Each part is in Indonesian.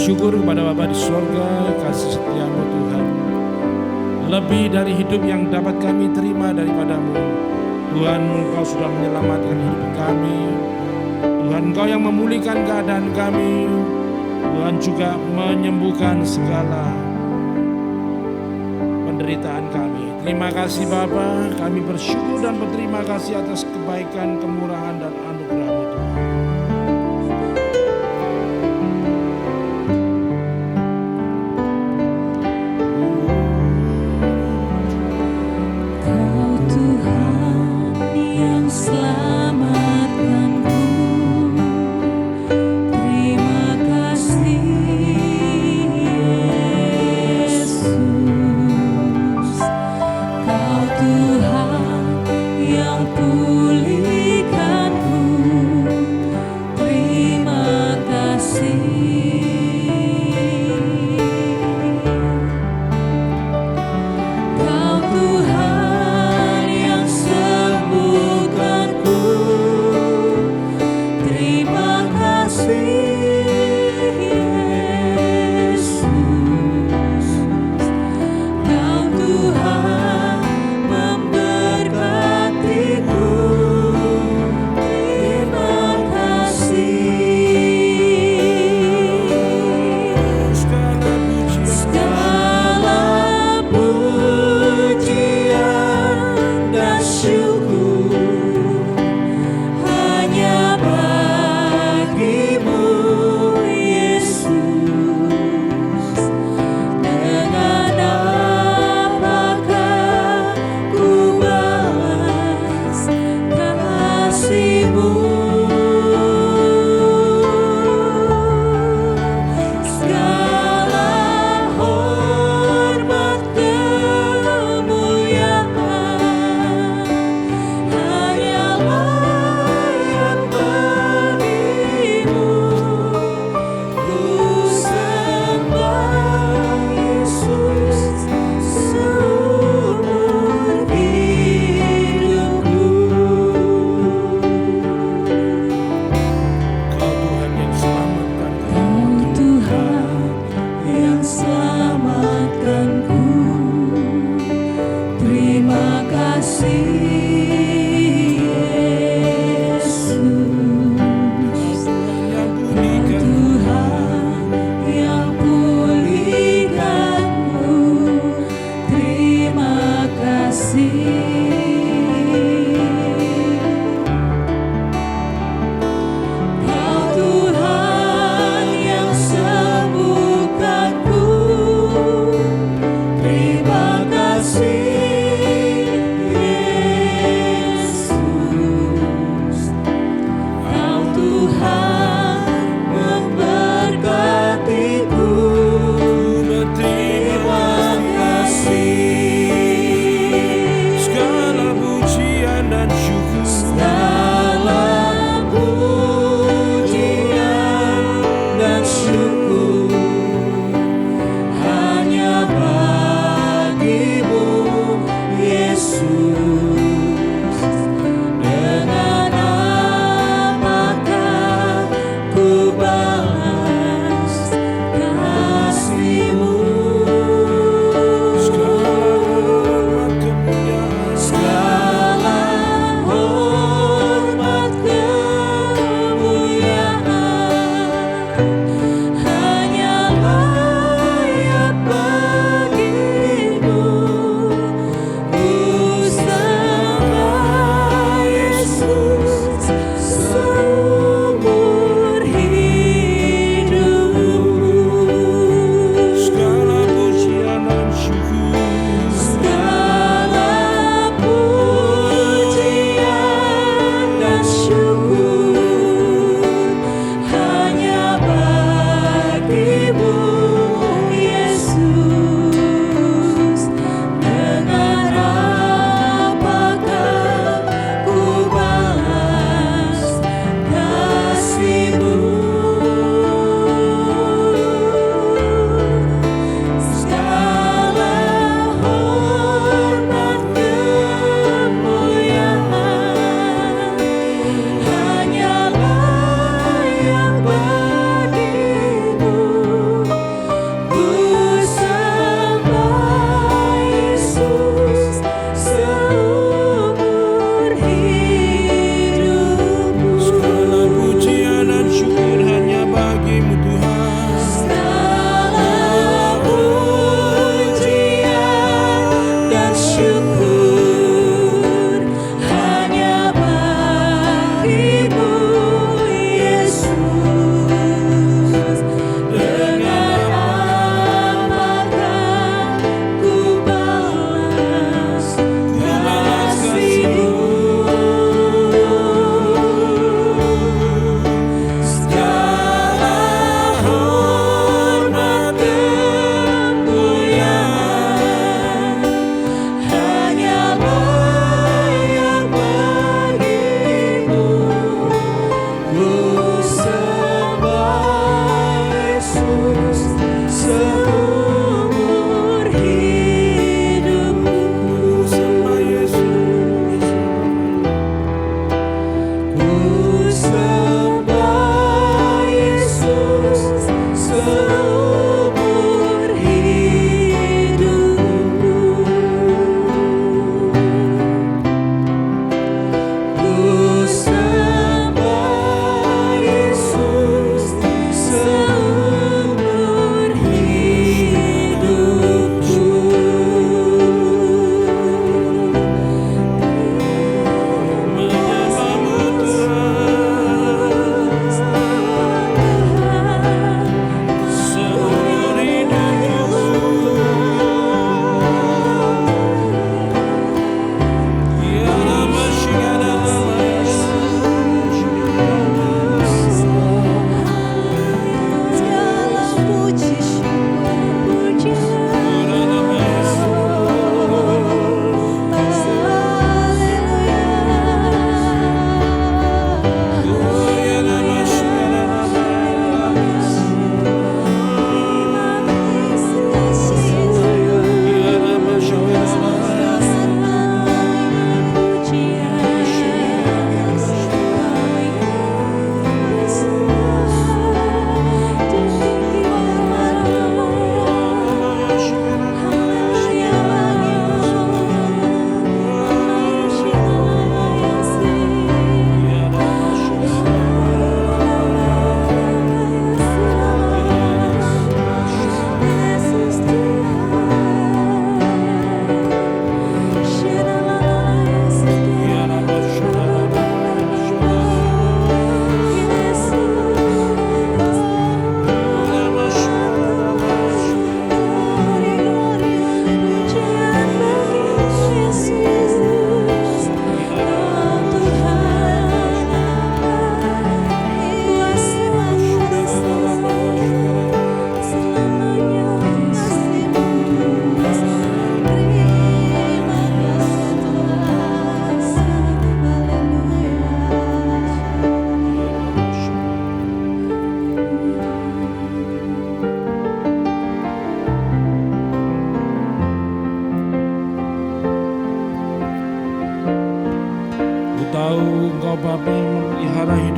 bersyukur kepada Bapa di sorga, kasih setia-Mu Tuhan. Lebih dari hidup yang dapat kami terima daripadamu. Tuhan, Engkau sudah menyelamatkan hidup kami. Tuhan, Engkau yang memulihkan keadaan kami. Tuhan juga menyembuhkan segala penderitaan kami. Terima kasih Bapa, kami bersyukur dan berterima kasih atas kebaikan, kemurahan, dan anugerah-Mu Tuhan. Tuhan yang pulihkanku.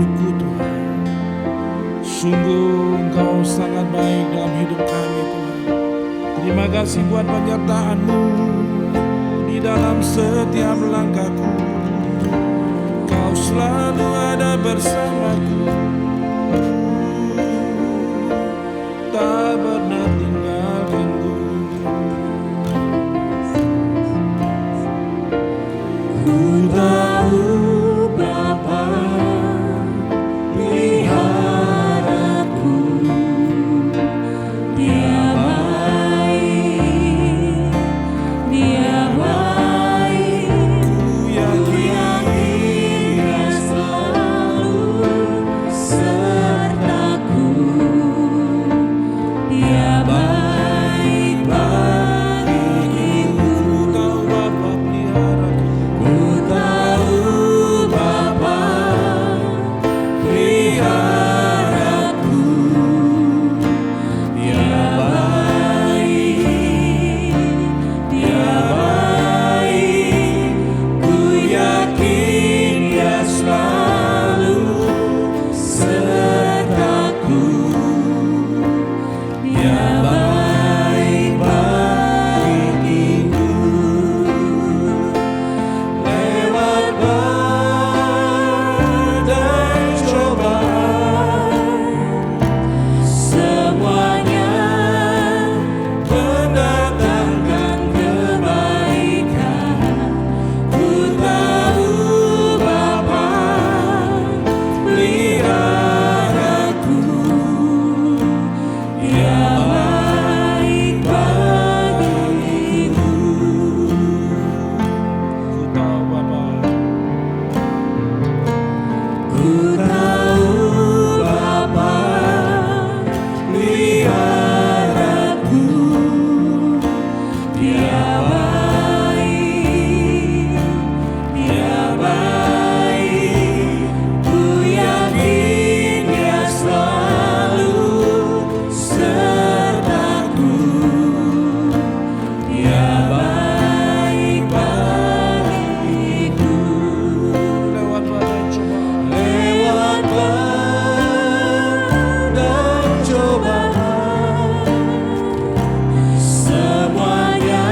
hidupku Tuhan. Sungguh Engkau sangat baik dalam hidup kami Tuhan. Terima kasih buat penyertaan-Mu di dalam setiap langkahku. Kau selalu ada bersamaku, tak pernah tinggalkanku. Ku tahu Bapa peliharaku, Dia baik, Dia baik. Ku yakin Dia selalu sertaku. Dia baik bagiku. Ku tahu Bapa peliharaku. Ku tahu Bapa peliharaku. Dia baik, Dia baik. Ku yakin Dia selalu sertaku. Dia baik bagiku. Lewat badai cobaan, semuanya mendatangkan kebaikan. Ku tahu Bapa peliharaku. Dia baik bagiku. Ku tahu Bapa. Ku tahu Bapa peliharaku. Dia baik, Dia baik. Ku yakin Dia selalu sertaku. Dia baik bagiku. Lewat badai cobaan, lewat badai cobaan, semuanya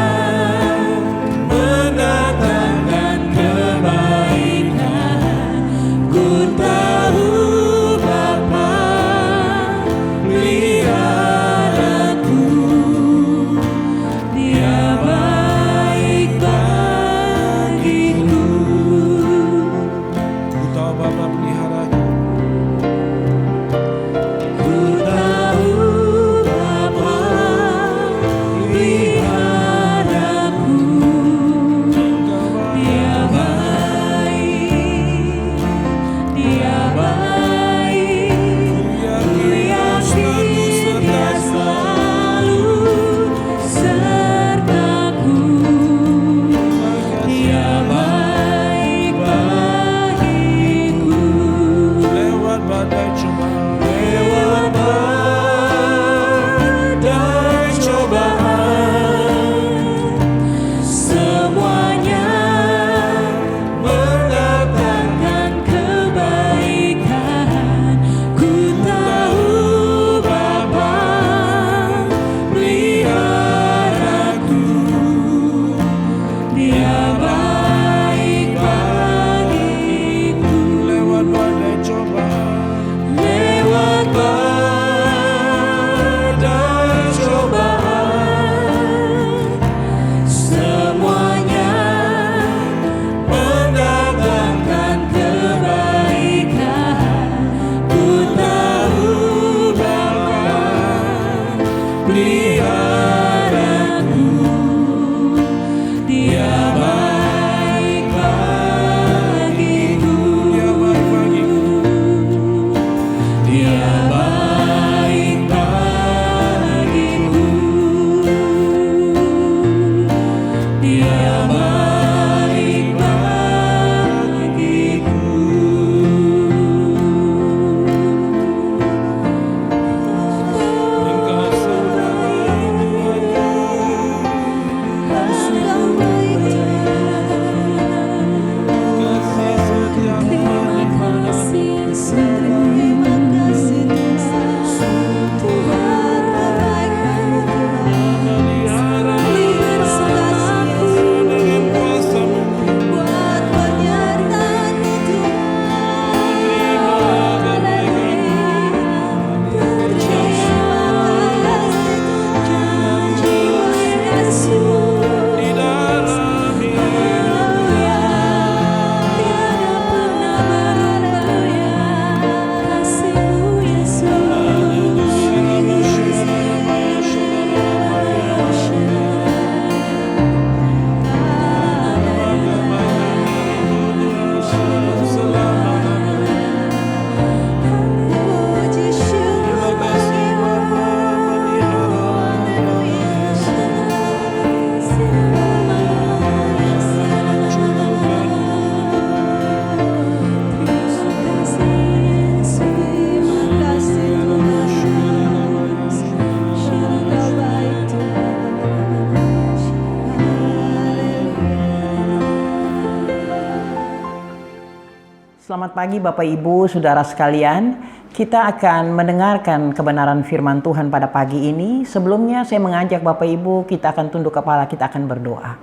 Selamat pagi Bapak Ibu, Saudara sekalian. Kita akan mendengarkan kebenaran firman Tuhan pada pagi ini. Sebelumnya saya mengajak Bapak Ibu, kita akan tunduk kepala, kita akan berdoa.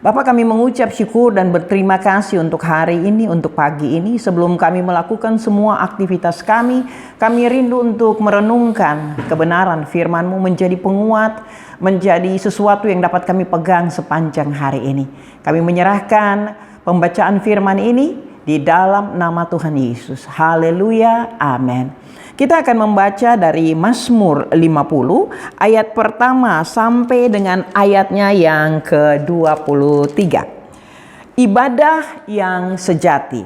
Bapak, kami mengucap syukur dan berterima kasih untuk hari ini, untuk pagi ini. Sebelum kami melakukan semua aktivitas kami rindu untuk merenungkan kebenaran firman-Mu menjadi penguat, menjadi sesuatu yang dapat kami pegang sepanjang hari ini. Kami menyerahkan pembacaan firman ini di dalam nama Tuhan Yesus. Haleluya, amin. Kita akan membaca dari Mazmur 50 ayat pertama sampai dengan ayatnya yang ke-23. Ibadah yang sejati.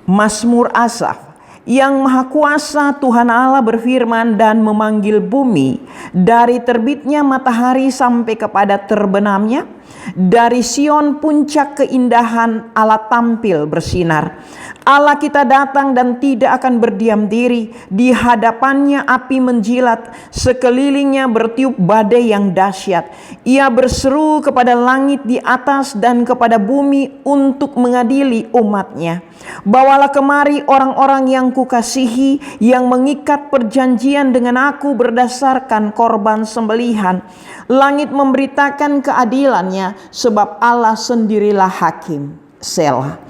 Mazmur Asaf. Yang Maha Kuasa Tuhan Allah berfirman dan memanggil bumi, dari terbitnya matahari sampai kepada terbenamnya, dari Sion puncak keindahan Allah tampil bersinar. Allah kita datang dan tidak akan berdiam diri. Di hadapannya api menjilat, sekelilingnya bertiup badai yang dahsyat. Ia berseru kepada langit di atas dan kepada bumi untuk mengadili umatnya. Bawalah kemari orang-orang yang kukasihi, yang mengikat perjanjian dengan aku berdasarkan korban sembelihan. Langit memberitakan keadilannya, sebab Allah sendirilah hakim. Selah.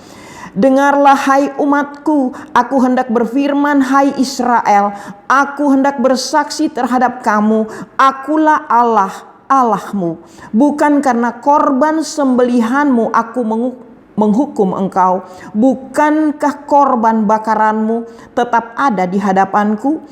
Dengarlah hai umatku, aku hendak berfirman hai Israel, aku hendak bersaksi terhadap kamu, akulah Allah, Allahmu. Bukan karena korban sembelihanmu aku menghukum engkau, bukankah korban bakaranmu tetap ada di hadapanku?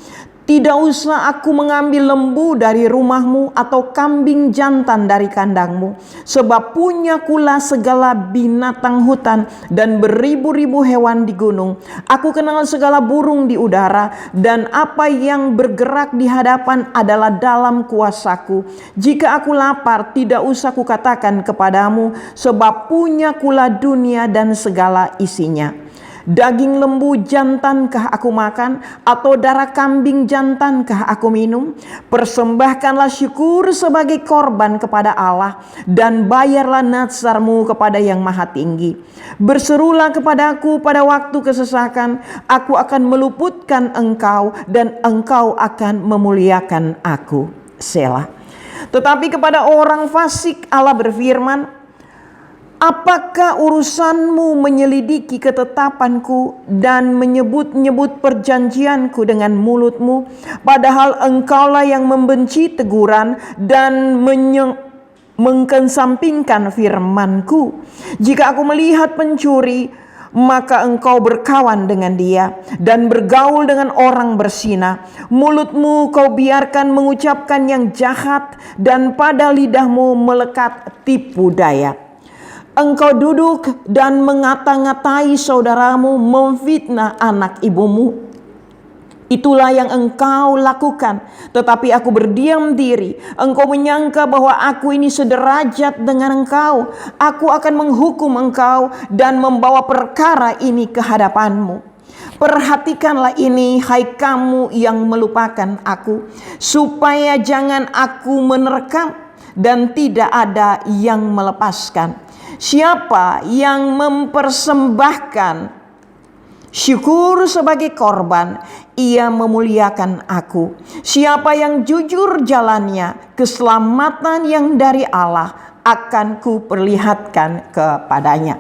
Tidak usah aku mengambil lembu dari rumahmu atau kambing jantan dari kandangmu, sebab punyakulah segala binatang hutan dan beribu-ribu hewan di gunung. Aku kenal segala burung di udara, dan apa yang bergerak di hadapan adalah dalam kuasaku. Jika aku lapar, tidak usah kukatakan kepadamu, sebab punyakulah dunia dan segala isinya. Daging lembu jantankah aku makan, atau darah kambing jantankah aku minum? Persembahkanlah syukur sebagai korban kepada Allah, dan bayarlah nazarmu kepada Yang Maha Tinggi. Berserulah kepadaku pada waktu kesesakan, aku akan meluputkan engkau, dan engkau akan memuliakan aku. Selah. Tetapi kepada orang fasik Allah berfirman, apakah urusanmu menyelidiki ketetapanku dan menyebut-nyebut perjanjianku dengan mulutmu, padahal engkaulah yang membenci teguran dan mengkesampingkan firmanku? Jika aku melihat pencuri, maka engkau berkawan dengan dia dan bergaul dengan orang berzina. Mulutmu kau biarkan mengucapkan yang jahat, dan pada lidahmu melekat tipu daya. Engkau duduk dan mengata-ngatai saudaramu, memfitnah anak ibumu. Itulah yang engkau lakukan, tetapi aku berdiam diri. Engkau menyangka bahwa aku ini sederajat dengan engkau. Aku akan menghukum engkau dan membawa perkara ini ke hadapanmu. Perhatikanlah ini, hai kamu yang melupakan aku, supaya jangan aku menerkam dan tidak ada yang melepaskan. Siapa yang mempersembahkan syukur sebagai korban, ia memuliakan aku. Siapa yang jujur jalannya, keselamatan yang dari Allah akan kuperlihatkan kepadanya.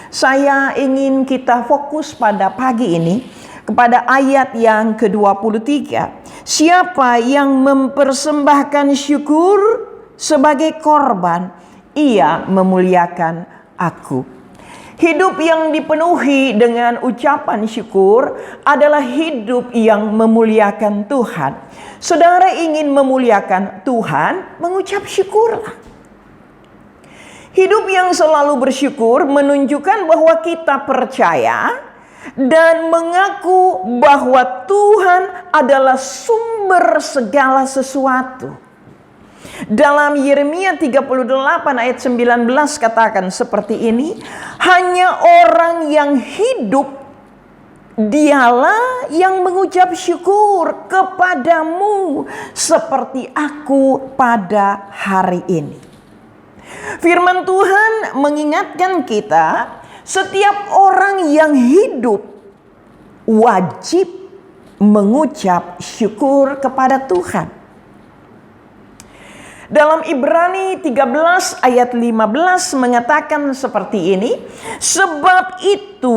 Saya ingin kita fokus pada pagi ini kepada ayat yang ke-23. Siapa yang mempersembahkan syukur sebagai korban, ia memuliakan aku. Hidup yang dipenuhi dengan ucapan syukur adalah hidup yang memuliakan Tuhan. Saudara ingin memuliakan Tuhan, mengucap syukurlah. Hidup yang selalu bersyukur menunjukkan bahwa kita percaya dan mengaku bahwa Tuhan adalah sumber segala sesuatu. Dalam Yeremia 38 ayat 19 katakan seperti ini, hanya orang yang hidup dialah yang mengucap syukur kepadamu seperti aku pada hari ini. Firman Tuhan mengingatkan kita Setiap orang yang hidup wajib mengucap syukur kepada Tuhan. Dalam Ibrani 13 ayat 15 mengatakan seperti ini, sebab itu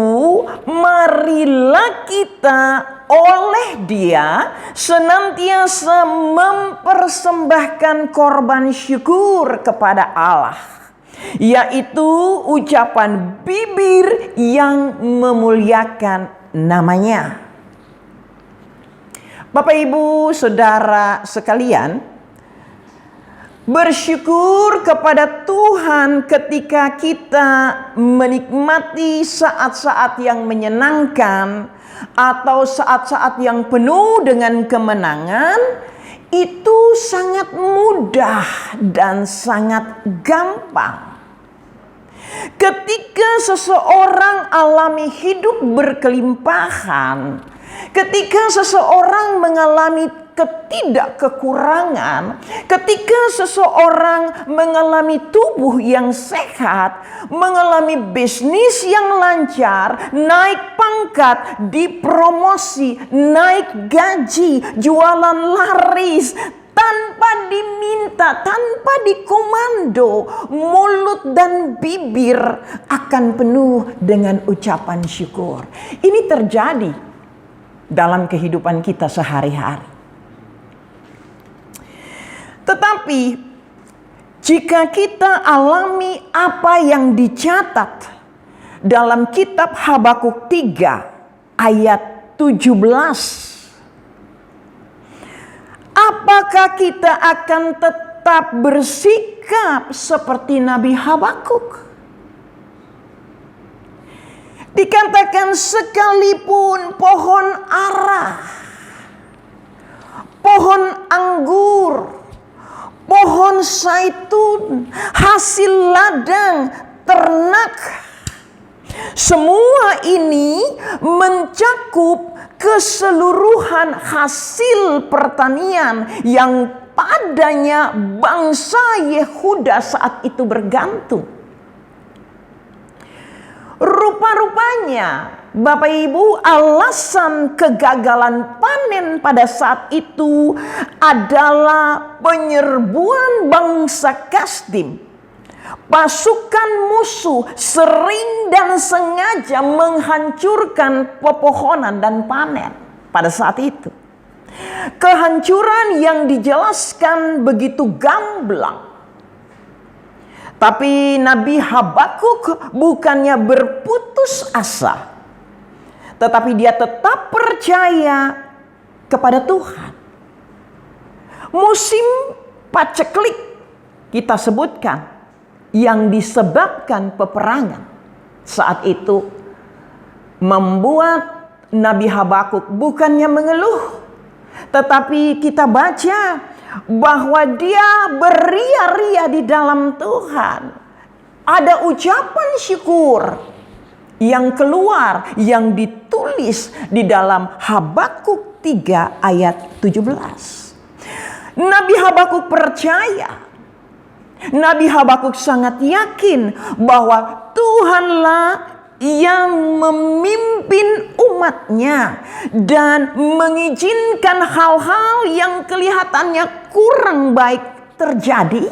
marilah kita oleh Dia senantiasa mempersembahkan korban syukur kepada Allah, yaitu ucapan bibir yang memuliakan namanya. Bapak, Ibu, Saudara sekalian, bersyukur kepada Tuhan ketika kita menikmati saat-saat yang menyenangkan atau saat-saat yang penuh dengan kemenangan, itu sangat mudah dan sangat gampang. Ketika seseorang alami hidup berkelimpahan, ketika seseorang mengalami ketidakkekurangan, ketika seseorang mengalami tubuh yang sehat, mengalami bisnis yang lancar, naik pangkat, dipromosi, naik gaji, jualan laris, tanpa diminta, tanpa dikomando, mulut dan bibir akan penuh dengan ucapan syukur. Ini terjadi dalam kehidupan kita sehari-hari. Tetapi jika kita alami apa yang dicatat dalam kitab Habakuk 3 ayat 17, apakah kita akan tetap bersikap seperti Nabi Habakuk? Dikatakan sekalipun pohon ara, pohon anggur, pohon zaitun, hasil ladang, ternak, semua ini mencakup keseluruhan hasil pertanian yang padanya bangsa Yehuda saat itu bergantung. Rupa-rupanya, Bapak Ibu, alasan kegagalan panen pada saat itu adalah penyerbuan bangsa Kasdim. Pasukan musuh sering dan sengaja menghancurkan pepohonan dan panen pada saat itu. Kehancuran yang dijelaskan begitu gamblang. Tapi Nabi Habakuk bukannya berputus asa, tetapi dia tetap percaya kepada Tuhan. Musim paceklik kita sebutkan yang disebabkan peperangan saat itu membuat Nabi Habakuk bukannya mengeluh, tetapi kita baca bahwa dia beria-ria di dalam Tuhan. Ada ucapan syukur yang keluar, yang ditulis di dalam Habakuk 3 ayat 17. Nabi Habakuk percaya, Nabi Habakuk sangat yakin bahwa Tuhanlah yang memimpin umatnya dan mengizinkan hal-hal yang kelihatannya kurang baik terjadi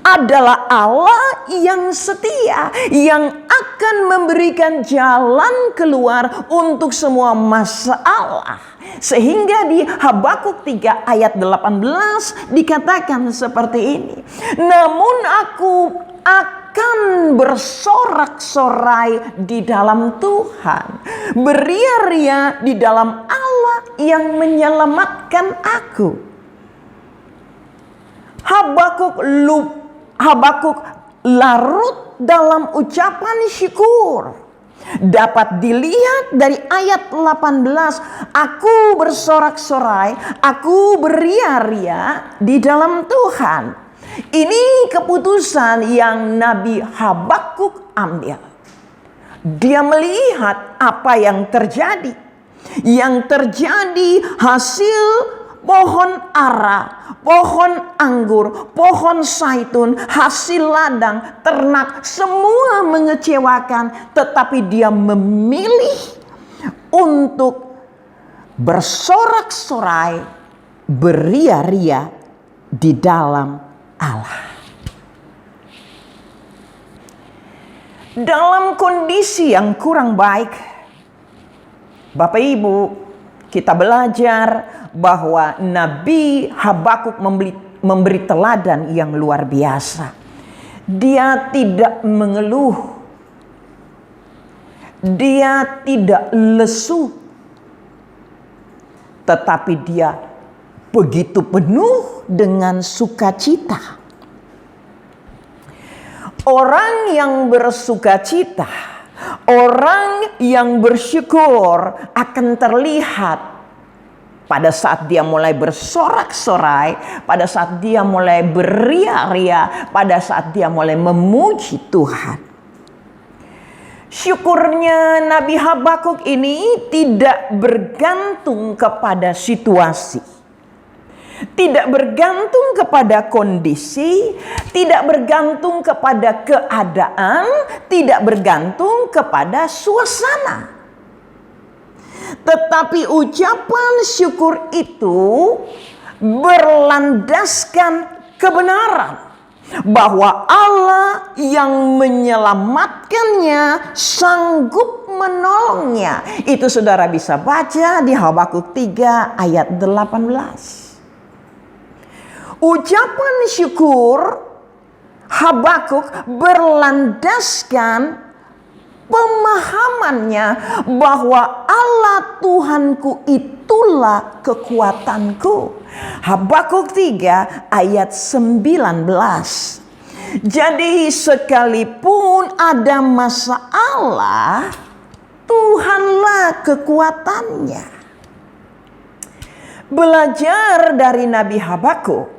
adalah Allah yang setia, yang akan memberikan jalan keluar untuk semua masalah. Sehingga di Habakuk 3 ayat 18 dikatakan seperti ini. Namun aku akan bersorak-sorai di dalam Tuhan, beria-ria di dalam Allah yang menyelamatkan aku. Habakuk larut dalam ucapan syukur. Dapat dilihat dari ayat 18, aku bersorak-sorai, aku beria-ria di dalam Tuhan. Ini keputusan yang Nabi Habakuk ambil. Dia melihat apa yang terjadi. Yang terjadi hasil pohon ara, pohon anggur, pohon zaitun, hasil ladang, ternak, semua mengecewakan. Tetapi dia memilih untuk bersorak-sorai, beria-ria di dalam Allah. Dalam kondisi yang kurang baik, Bapak Ibu, kita belajar bahwa Nabi Habakuk memberi teladan yang luar biasa. Dia tidak mengeluh, dia tidak lesu, tetapi dia begitu penuh dengan sukacita. Orang yang bersukacita, orang yang bersyukur akan terlihat pada saat dia mulai bersorak-sorai, pada saat dia mulai beria-ria, pada saat dia mulai memuji Tuhan. Syukurnya Nabi Habakuk ini tidak bergantung kepada situasi, tidak bergantung kepada kondisi, tidak bergantung kepada keadaan, tidak bergantung kepada suasana. Tetapi ucapan syukur itu berlandaskan kebenaran bahwa Allah yang menyelamatkannya sanggup menolongnya. Itu saudara bisa baca di Habakuk 3 ayat 18. Ucapan syukur Habakuk berlandaskan pemahamannya bahwa Allah Tuhanku itulah kekuatanku. Habakuk 3 ayat 19. Jadi sekalipun ada masalah, Tuhanlah kekuatannya. Belajar dari Nabi Habakuk.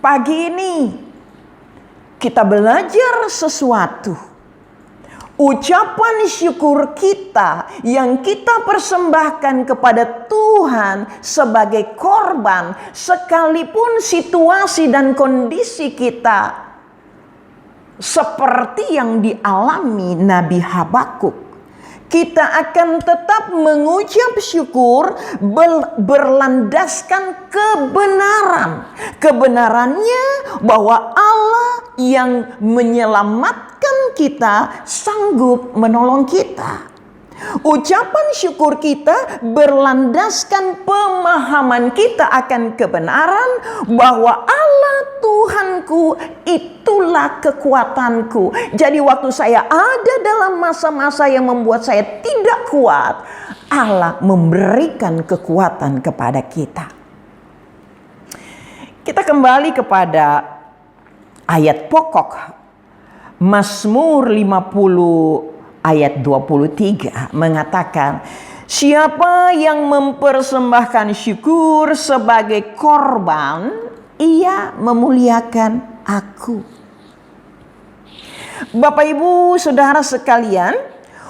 Pagi ini kita belajar sesuatu. Ucapan syukur kita yang kita persembahkan kepada Tuhan sebagai korban, sekalipun situasi dan kondisi kita seperti yang dialami Nabi Habakuk, kita akan tetap mengucap syukur berlandaskan kebenaran. Kebenarannya bahwa Allah yang menyelamatkan kita sanggup menolong kita. Ucapan syukur kita berlandaskan pemahaman kita akan kebenaran bahwa Allah Tuhanku itulah kekuatanku. Jadi waktu saya ada dalam masa-masa yang membuat saya tidak kuat, Allah memberikan kekuatan kepada kita. Kita kembali kepada ayat pokok Mazmur 50 ayat 23 mengatakan, siapa yang mempersembahkan syukur sebagai korban, ia memuliakan aku. Bapak Ibu Saudara sekalian,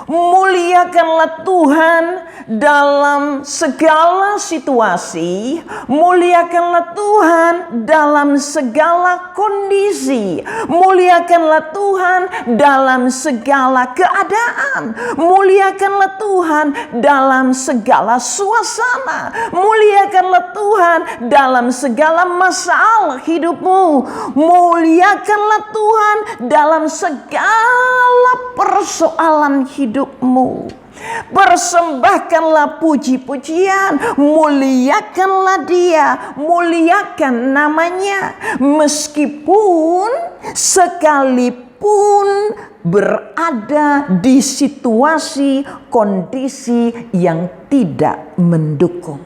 muliakanlah Tuhan dalam segala situasi, muliakanlah Tuhan dalam segala kondisi, muliakanlah Tuhan dalam segala keadaan, muliakanlah Tuhan dalam segala suasana, muliakanlah Tuhan dalam segala masalah hidupmu, muliakanlah Tuhan dalam segala persoalan hidupmu. Persembahkanlah puji-pujian, muliakanlah Dia, muliakan namanya, meskipun sekalipun berada di situasi kondisi yang tidak mendukung,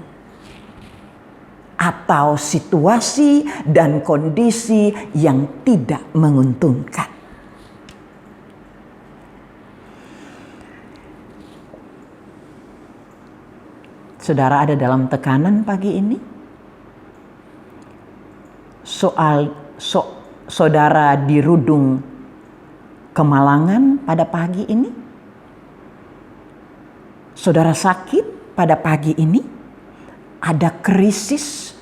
atau situasi dan kondisi yang tidak menguntungkan. Saudara ada dalam tekanan pagi ini? Saudara dirudung kemalangan pada pagi ini? Saudara sakit pada pagi ini? Ada krisis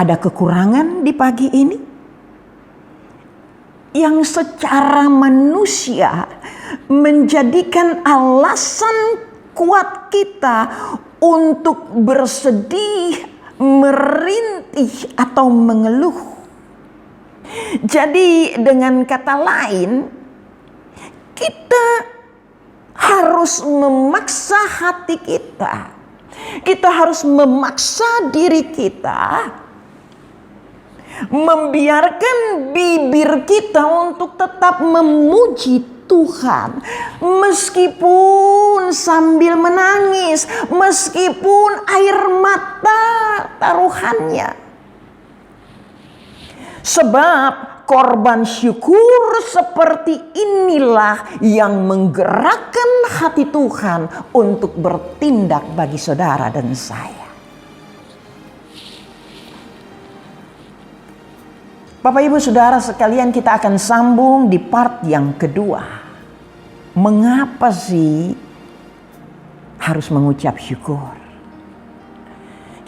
ada kekurangan di pagi ini yang secara manusia menjadikan alasan kuat kita untuk bersedih, merintih, atau mengeluh. Jadi dengan kata lain, kita harus memaksa hati kita. Kita harus memaksa diri kita, membiarkan bibir kita untuk tetap memuji Tuhan, meskipun sambil menangis, meskipun air mata taruhannya. Sebab korban syukur seperti inilah yang menggerakkan hati Tuhan untuk bertindak bagi saudara dan saya. Bapak Ibu Saudara sekalian, kita akan sambung di part yang kedua. Mengapa sih harus mengucap syukur?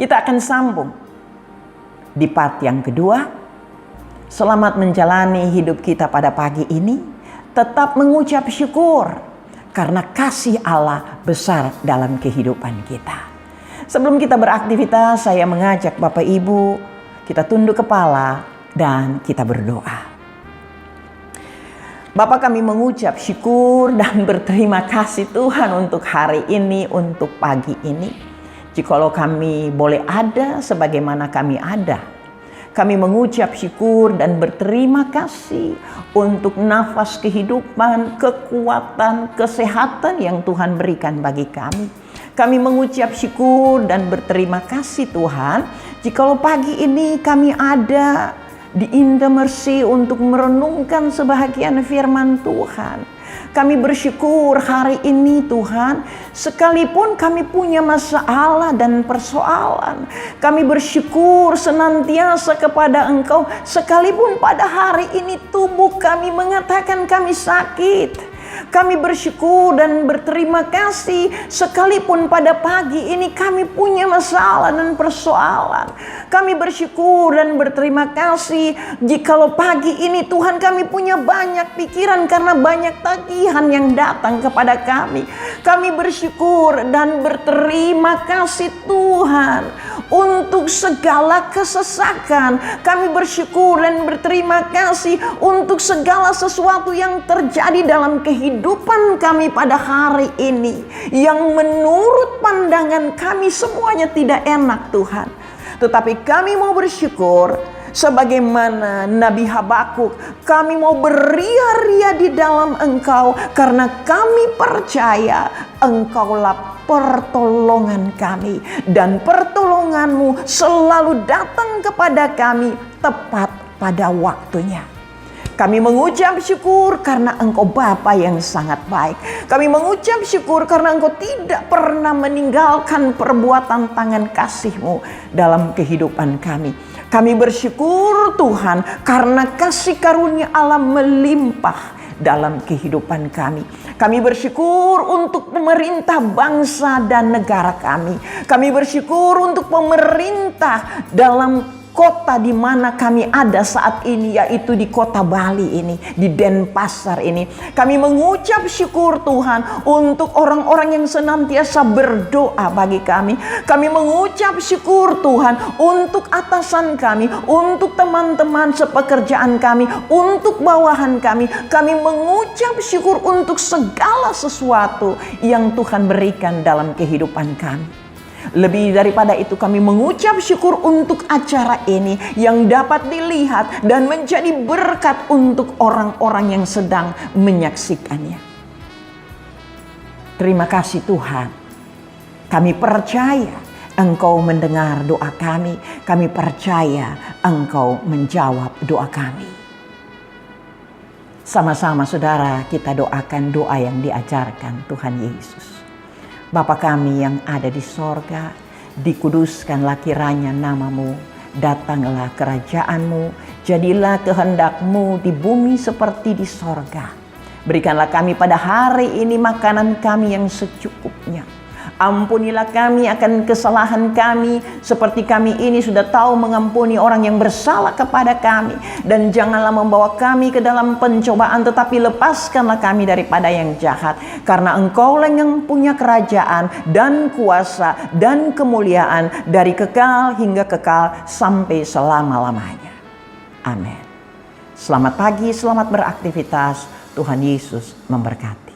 Kita akan sambung di part yang kedua. Selamat menjalani hidup kita pada pagi ini. Tetap mengucap syukur karena kasih Allah besar dalam kehidupan kita. Sebelum kita beraktivitas, saya mengajak Bapak Ibu, kita tunduk kepala dan kita berdoa. Bapa, kami mengucap syukur dan berterima kasih Tuhan untuk hari ini, untuk pagi ini. Jikalau kami boleh ada sebagaimana kami ada, kami mengucap syukur dan berterima kasih untuk nafas kehidupan, kekuatan, kesehatan yang Tuhan berikan bagi kami. Kami mengucap syukur dan berterima kasih Tuhan, jikalau pagi ini kami ada di Indah Mercy untuk merenungkan sebahagian firman Tuhan. Kami bersyukur hari ini Tuhan, sekalipun kami punya masalah dan persoalan, kami bersyukur senantiasa kepada Engkau. Sekalipun pada hari ini tubuh kami mengatakan kami sakit, kami bersyukur dan berterima kasih sekalipun pada pagi ini kami punya masalah dan persoalan. Kami bersyukur dan berterima kasih jikalau pagi ini Tuhan kami punya banyak pikiran karena banyak tagihan yang datang kepada kami. Kami bersyukur dan berterima kasih Tuhan untuk segala kesesakan. Kami bersyukur dan berterima kasih untuk segala sesuatu yang terjadi dalam kehidupan kami pada hari ini, yang menurut pandangan kami semuanya tidak enak Tuhan. Tetapi kami mau bersyukur sebagaimana Nabi Habakuk, kami mau beria-ria di dalam Engkau karena kami percaya Engkaulah pertolongan kami, dan pertolongan-Mu selalu datang kepada kami tepat pada waktunya. Kami mengucap syukur karena Engkau Bapa yang sangat baik. Kami mengucap syukur karena Engkau tidak pernah meninggalkan perbuatan tangan kasih-Mu dalam kehidupan kami. Kami bersyukur Tuhan karena kasih karunia Allah melimpah dalam kehidupan kami. Kami bersyukur untuk pemerintah bangsa dan negara kami. Kami bersyukur untuk pemerintah dalam kota di mana kami ada saat ini, yaitu di kota Bali ini, di Denpasar ini. Kami mengucap syukur Tuhan untuk orang-orang yang senantiasa berdoa bagi kami. Kami mengucap syukur Tuhan untuk atasan kami, untuk teman-teman sepekerjaan kami, untuk bawahan kami. Kami mengucap syukur untuk segala sesuatu yang Tuhan berikan dalam kehidupan kami. Lebih daripada itu, kami mengucap syukur untuk acara ini yang dapat dilihat dan menjadi berkat untuk orang-orang yang sedang menyaksikannya. Terima kasih Tuhan. Kami percaya Engkau mendengar doa kami. Kami percaya Engkau menjawab doa kami. Sama-sama saudara, kita doakan doa yang diajarkan Tuhan Yesus. Bapa kami yang ada di sorga, dikuduskanlah kiranya nama-Mu, datanglah kerajaan-Mu, jadilah kehendak-Mu di bumi seperti di sorga. Berikanlah kami pada hari ini makanan kami yang secukupnya. Ampunilah kami akan kesalahan kami, seperti kami ini sudah tahu mengampuni orang yang bersalah kepada kami. Dan janganlah membawa kami ke dalam pencobaan, tetapi lepaskanlah kami daripada yang jahat. Karena Engkaulah yang punya kerajaan dan kuasa dan kemuliaan dari kekal hingga kekal sampai selama-lamanya. Amin. Selamat pagi, selamat beraktivitas. Tuhan Yesus memberkati.